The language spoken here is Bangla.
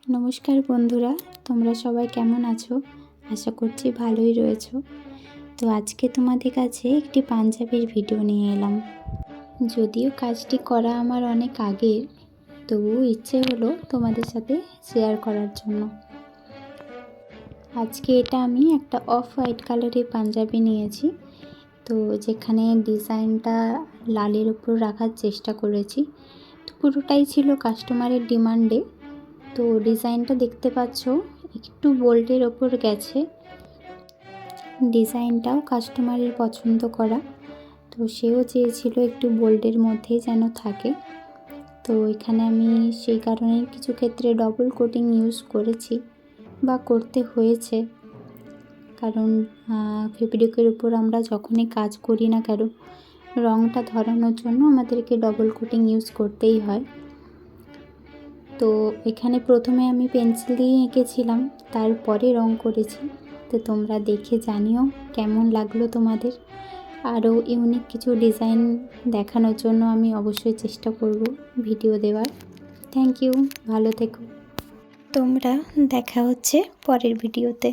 নমস্কার বন্ধুরা, তোমরা সবাই কেমন আছো? আশা করছি ভালোই রয়েছো। তো আজকে তোমাদের কাছে একটি পাঞ্জাবির ভিডিও নিয়ে এলাম। যদিও কাজটি করা আমার অনেক আগের, তবুও ইচ্ছে হলো তোমাদের সাথে শেয়ার করার জন্য। আজকে এটা আমি একটা অফ হোয়াইট কালারের পাঞ্জাবি নিয়েছি। তো যেখানে ডিজাইনটা লালের উপর রাখার চেষ্টা করেছি, তো পুরোটাই ছিল কাস্টমারের ডিমান্ডে। তো ডিজাইনটা দেখতে পাচ্ছ একটু বোল্ডের ওপর গেছে, ডিজাইনটাও কাস্টমারের পছন্দ করা। তো সেও চেয়েছিল একটু বোল্ডের মধ্যেই যেন থাকে। তো এখানে আমি সেই কারণে কিছু ক্ষেত্রে ডবল কোটিং ইউজ করেছি বা করতে হয়েছে, কারণ ফেব্রিকের উপর আমরা যখনই কাজ করি না কেন, রঙটা ধরানোর জন্য আমাদেরকে ডবল কোটিং ইউজ করতেই হয়। তো এখানে প্রথমে আমি পেন্সিল দিয়ে এঁকেছিলাম, তারপরে রং করেছি। তো তোমরা দেখে জানিও কেমন লাগলো তোমাদের। আরও ইউনিক কিছু ডিজাইন দেখানোর জন্য আমি অবশ্যই চেষ্টা করব ভিডিও দেওয়ার। থ্যাংক ইউ, ভালো থেকো তোমরা। দেখা হচ্ছে পরের ভিডিওতে।